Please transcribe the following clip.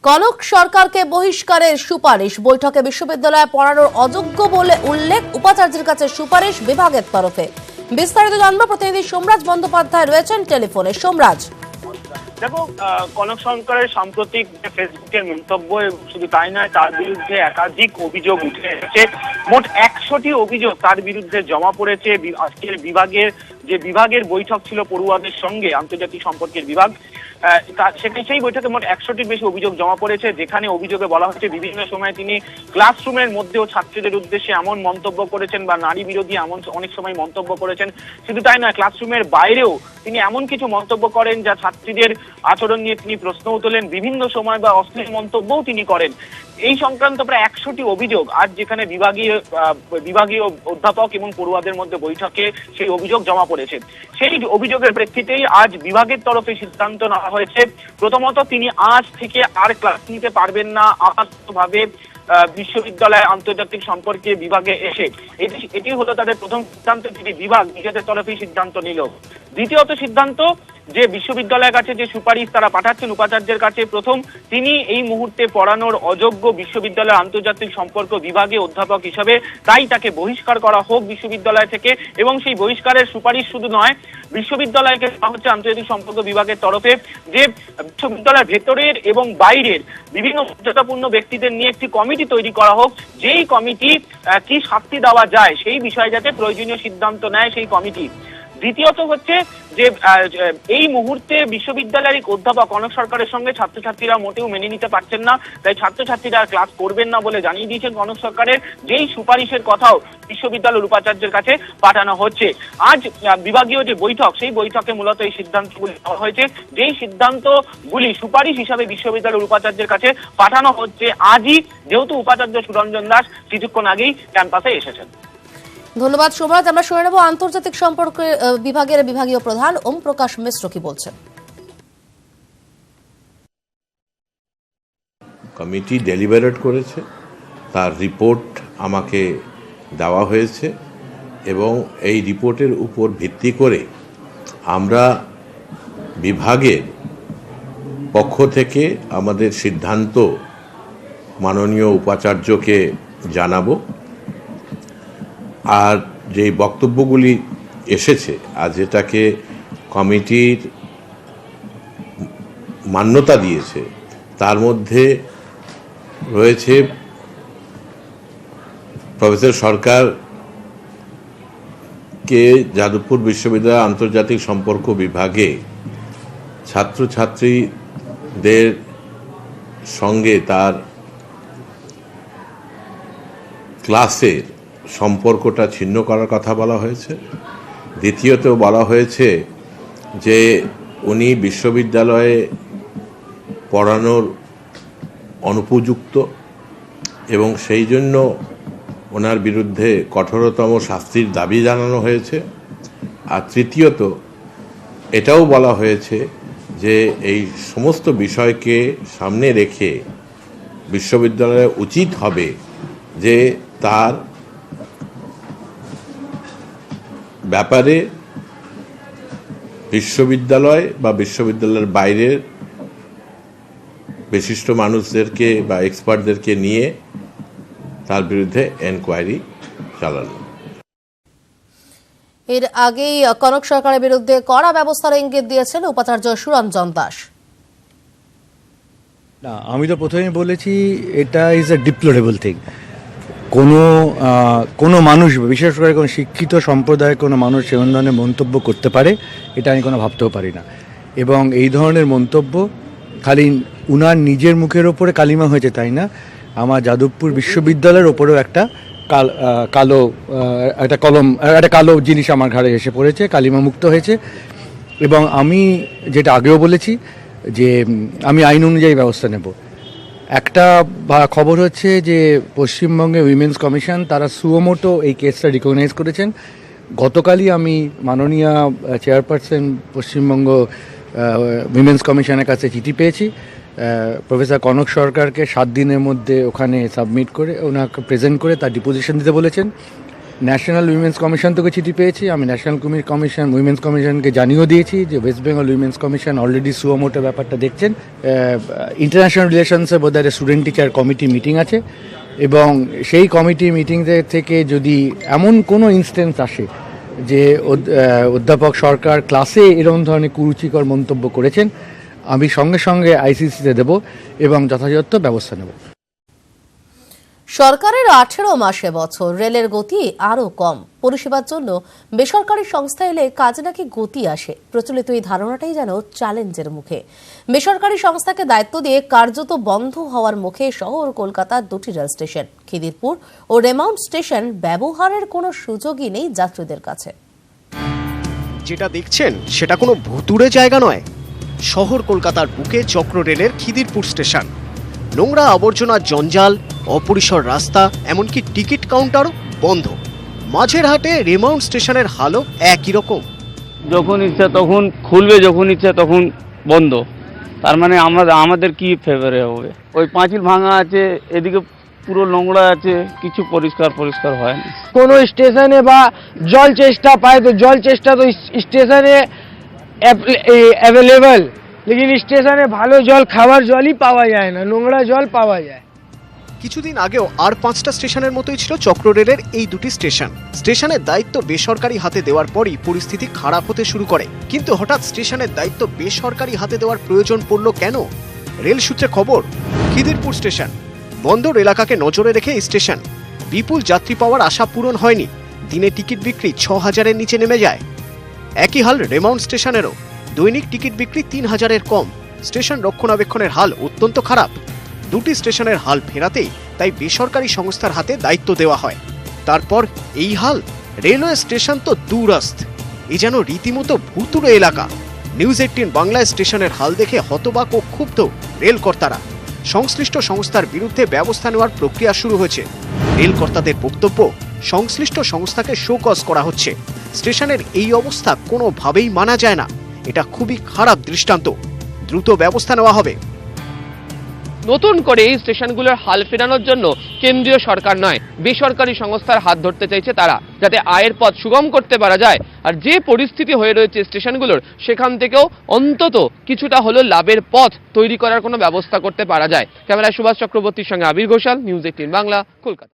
কনক সরকারকে বহিষ্কারের সুপারিশ, বৈঠকে বিশ্ববিদ্যালয়ে পড়ানোর অযোগ্য বলে উল্লেখ, উপাচার্যের কাছে সুপারিশ বিভাগের তরফে। বিস্তারিত জানবো, প্রতিনিধি সোমরাজ বন্দ্যোপাধ্যায় রয়েছেন টেলিফোনে। সোমরাজ, দেখো, কনক সরকারের সাম্প্রতিক ফেসবুকের মন্তব্য, শুধু তাই নয়, তার বিরুদ্ধে একাধিক অভিযোগ উঠে এসেছে। মোট 100টি অভিযোগ তার বিরুদ্ধে জমা পড়েছে। আজকের বিভাগের বৈঠক ছিল পড়ুয়াদের সঙ্গে, আন্তর্জাতিক সম্পর্কের বিভাগ। সেই বৈঠকে মোট 100টির বেশি অভিযোগ জমা পড়েছে, যেখানে অভিযোগে বলা হচ্ছে বিভিন্ন সময় তিনি ক্লাসরুমের মধ্যেও ছাত্রীদের উদ্দেশ্যে এমন মন্তব্য করেছেন বা নারী বিরোধী এমন অনেক সময় মন্তব্য করেছেন। শুধু তাই নয়, ক্লাসরুমের বাইরেও তিনি এমন কিছু মন্তব্য করেন যা ছাত্রীদের আচরণ নিয়ে তিনি প্রশ্নও তোলেন, বিভিন্ন সময় বা অশ্লীল মন্তব্যও তিনি করেন। এই সংক্রান্ত প্রায় 100টি অভিযোগ আজ যেখানে বিভাগীয় অধ্যাপক এবং পড়ুয়াদের মধ্যে বৈঠকে সেই অভিযোগ জমা পড়েছে। সেই অভিযোগের প্রেক্ষিতেই আজ বিভাগের তরফে সিদ্ধান্ত নেওয়া হয়েছে। প্রথমত, তিনি আজ থেকে আর ক্লাস নিতে পারবেন না আপাততভাবে বিশ্ববিদ্যালয় আন্তর্জাতিক সম্পর্কে বিভাগে এসে। এটি হলো তাদের প্রথম সিদ্ধান্ত, যেটি বিভাগ নিজেদের তরফেই সিদ্ধান্ত নিল। দ্বিতীয়ত সিদ্ধান্ত, যে বিশ্ববিদ্যালয়ের কাছে যে সুপারিশ তারা পাঠাচ্ছেন উপাচার্যের কাছে, প্রথম, তিনি এই মুহূর্তে পড়ানোর অযোগ্য বিশ্ববিদ্যালয় আন্তর্জাতিক সম্পর্ক বিভাগে অধ্যাপক হিসাবে, তাই তাকে বহিষ্কার করা হোক বিশ্ববিদ্যালয় থেকে। এবং সেই বহিষ্কারের সুপারিশ শুধু নয়, বিশ্ববিদ্যালয়কে হচ্ছে আন্তর্জাতিক সম্পর্ক বিভাগের তরফে যে বিশ্ববিদ্যালয়ের ভেতরের এবং বাইরের বিভিন্ন মর্যাদাপূর্ণ ব্যক্তিদের নিয়ে একটি কমিটি তৈরি করা হোক, যেই কমিটি কি শাস্তি দেওয়া যায় সেই বিষয়ে যাতে প্রয়োজনীয় সিদ্ধান্ত নেয় সেই কমিটি। দ্বিতীয়ত হচ্ছে যে এই মুহূর্তে বিশ্ববিদ্যালয়ের অধ্যাপক কনক সরকারের সঙ্গে ছাত্রছাত্রীরা মোটেও মেনে নিতে পারছেন না, তাই ছাত্রছাত্রীরা ক্লাস করবেন না বলে জানিয়ে দিয়েছেন কনক সরকারের। যেই সুপারিশের কথাও বিশ্ববিদ্যালয়ের উপাচার্যের কাছে পাঠানো হচ্ছে। আজ বিভাগীয় যে বৈঠক, সেই বৈঠকে মূলত এই সিদ্ধান্তগুলি নেওয়া হয়েছে। যেই সিদ্ধান্তগুলি সুপারিশ হিসাবে বিশ্ববিদ্যালয়ের উপাচার্যের কাছে পাঠানো হচ্ছে আজই, যেহেতু উপাচার্য সুরঞ্জন দাস কিছুক্ষণ আগেই ক্যাম্পাসে এসেছেন। ধন্যবাদ সোমরাজ। আমরা শুনে নেব আন্তর্জাতিক সম্পর্ক বিভাগের বিভাগীয় প্রধান ওম প্রকাশ মিশ্র কি বলছেন। কমিটি ডেলিবারেট করেছে, তার রিপোর্ট আমাকে দেওয়া হয়েছে এবং এই রিপোর্টের উপর ভিত্তি করে আমরা বিভাগের পক্ষ থেকে আমাদের সিদ্ধান্ত মাননীয় উপাচার্যকে জানাবো। আর যে বক্তব্যগুলি এসেছে, আজ যেটাকে কমিটির মান্যতা দিয়েছে, তার মধ্যে রয়েছে প্রফেসর সরকারকে যাদবপুর বিশ্ববিদ্যালয় আন্তর্জাতিক সম্পর্ক বিভাগে ছাত্রছাত্রীদের সঙ্গে তার ক্লাসের সম্পর্কটা ছিন্ন করার কথা বলা হয়েছে। দ্বিতীয়ত বলা হয়েছে যে উনি বিশ্ববিদ্যালয়ে পড়ানোর অনুপযুক্ত এবং সেই জন্য ওনার বিরুদ্ধে কঠোরতম শাস্তির দাবি জানানো হয়েছে। আর তৃতীয়ত এটাও বলা হয়েছে যে এই সমস্ত বিষয়কে সামনে রেখে বিশ্ববিদ্যালয়ে উচিত হবে যে তার ব্যাপারে বিশ্ববিদ্যালয় বা বিশ্ববিদ্যালয়ের বাইরের বিশিষ্ট মানুষদেরকে বা এক্সপার্টদেরকে নিয়ে তার বিরুদ্ধে এনকোয়ারি চালানো। এর আগেই কনক সরকারের বিরুদ্ধে কড়া ব্যবস্থার ইঙ্গিত দিয়েছেন উপাচার্য সুরঞ্জন দাস। না, আমি তো প্রথমেই বলেছি এটা ইজ এ ডিপ্লোরেবল থিং। কোনো মানুষ, বিশেষ করে কোনো শিক্ষিত সম্প্রদায়ের কোনো মানুষ এমন ধরনের মন্তব্য করতে পারে, এটা আমি কোনো ভাবতেও পারি না। এবং এই ধরনের মন্তব্য খালি উনার নিজের মুখের ওপরে কালিমা হয়েছে তাই না, আমার যাদবপুর বিশ্ববিদ্যালয়ের ওপরেও একটা কালো জিনিস আমার ঘাড়ে এসে পড়েছে, কালিমা মুক্ত হয়েছে। এবং আমি যেটা আগেও বলেছি যে আমি আইন অনুযায়ী ব্যবস্থা নেব। একটা খবর হচ্ছে যে পশ্চিমবঙ্গে উইমেন্স কমিশন তারা সুমোটো এই কেসটা রিকগনাইজ করেছেন। গতকালই আমি মাননীয় চেয়ারপারসন পশ্চিমবঙ্গ উইমেন্স কমিশনের কাছে চিঠি পেয়েছি। প্রফেসর কনক সরকারকে 7 দিনের মধ্যে ওখানে সাবমিট করে ওনাকে প্রেজেন্ট করে তার ডিপোজিশন দিতে বলেছেন। ন্যাশনাল উইমেন্স কমিশন থেকে চিঠি পেয়েছি। আমি ন্যাশনাল উইমেন্স কমিশনকে জানিয়েও দিয়েছি যে West Bengal women's commission already suo motu ব্যাপারটা দেখছেন। ইন্টারন্যাশনাল রিলেশনসে বোধহয় স্টুডেন্ট টিচার কমিটি মিটিং আছে, এবং সেই কমিটি মিটিং থেকে যদি এমন কোনো ইনস্টেন্স আসে যে অধ্যাপক সরকার ক্লাসে এরকম ধরনের কুরুচিকর মন্তব্য করেছেন, আমি সঙ্গে সঙ্গে আইসিসিতে দেব এবং যথাযথ ব্যবস্থা নেব। সরকারের 18 মাসে বছর, রেলের গতি আরও কম। পরিষেবার জন্য বেসরকারি সংস্থা এলে কাজে নাকি গতি আসে। প্রচলিত এই ধারণাটাই যেন চ্যালেঞ্জের মুখে। বেসরকারি সংস্থাকে দায়িত্ব দিয়ে কার্যত বন্ধ হওয়ার মুখে শহর কলকাতার দুটি রেল স্টেশন, খিদিরপুর ও রেমাউন্ট স্টেশন। ব্যবহারের কোনো সুযোগই নেই যাত্রীদের কাছে। যেটা দেখছেন সেটা কোনো ভুতুড়ে জায়গা নয়। শহর কলকাতার বুকে চক্র রেলের খিদিরপুর স্টেশন। নোংরা আবর্জনা, জঞ্জাল, অপরিসর রাস্তা, এমনকি টিকিট কাউন্টারও বন্ধ। মাঝের হাটে রেমাউন্ট স্টেশনের হালও একই রকম। যখন ইচ্ছা তখন খুলবে, যখন ইচ্ছা তখন বন্ধ। তার মানে আমাদের কি ফেভারে হবে? ওই পাঁচিল ভাঙা আছে, এদিকে পুরো নোংরা আছে, কিছু পরিষ্কার হয় না। কোনো স্টেশনে বা জল চেষ্টা পায় তো জল চেষ্টা তো স্টেশনে অ্যাভেলেবল, লেকিন স্টেশনে ভালো জল, খাবার জলই পাওয়া যায় না, নোংরা জল পাওয়া যায়। কিছুদিন আগেও আর 5টা স্টেশনের মতোই ছিল চক্র রেলের এই দুটি স্টেশন। স্টেশনের দায়িত্ব বেসরকারি হাতে দেওয়ার পরই পরিস্থিতি খারাপ হতে শুরু করে। কিন্তু হঠাৎ স্টেশনের দায়িত্ব বেসরকারি হাতে দেওয়ার প্রয়োজন পড়ল কেন? রেল সূত্রে খবর, খিদিরপুর স্টেশন বন্দর এলাকাকে নজরে রেখে স্টেশন। বিপুল যাত্রী পাওয়ার আশা পূরণ হয়নি। দিনে টিকিট বিক্রি 6000-এর নিচে নেমে যায়। একই হাল রেমাউন্ট স্টেশনেরও। দৈনিক টিকিট বিক্রি 3000-এর কম। স্টেশন রক্ষণাবেক্ষণের হাল অত্যন্ত খারাপ। দুটি স্টেশনের হাল ফেরাতেই তাই বেসরকারি সংস্থার হাতে দায়িত্ব দেওয়া হয়। তারপর এই হাল। রেলওয়ে স্টেশন তো দূরস্থ, এ যেন রীতিমতো ভুতুড়ে এলাকা। নিউজ 18 বাংলায় স্টেশনের হাল দেখে হতবাক ও ক্ষুব্ধ রেল কর্তারা। সংশ্লিষ্ট সংস্থার বিরুদ্ধে ব্যবস্থা নেওয়ার প্রক্রিয়া শুরু হয়েছে। রেল কর্তাদের বক্তব্য, সংশ্লিষ্ট সংস্থাকে শোকজ করা হচ্ছে। স্টেশনের এই অবস্থা কোনোভাবেই মানা যায় না। এটা খুবই খারাপ দৃষ্টান্ত। দ্রুত ব্যবস্থা নেওয়া হবে। নতুন করে এই স্টেশনগুলোর হাল ফেরানোর জন্য কেন্দ্রীয় সরকার নয়, বেসরকারি সংস্থার হাত ধরতে চাইছে তারা, যাতে আয়ের পথ সুগম করতে পারা যায়। আর যে পরিস্থিতি হয়ে রয়েছে স্টেশনগুলোর, সেখান থেকেও অন্তত কিছুটা হলো লাভের পথ তৈরি করার কোনো ব্যবস্থা করতে পারা যায়। ক্যামেরায় সুভাষ চক্রবর্তীর সঙ্গে আবির ঘোষাল, নিউজ 18 বাংলা, কলকাতা।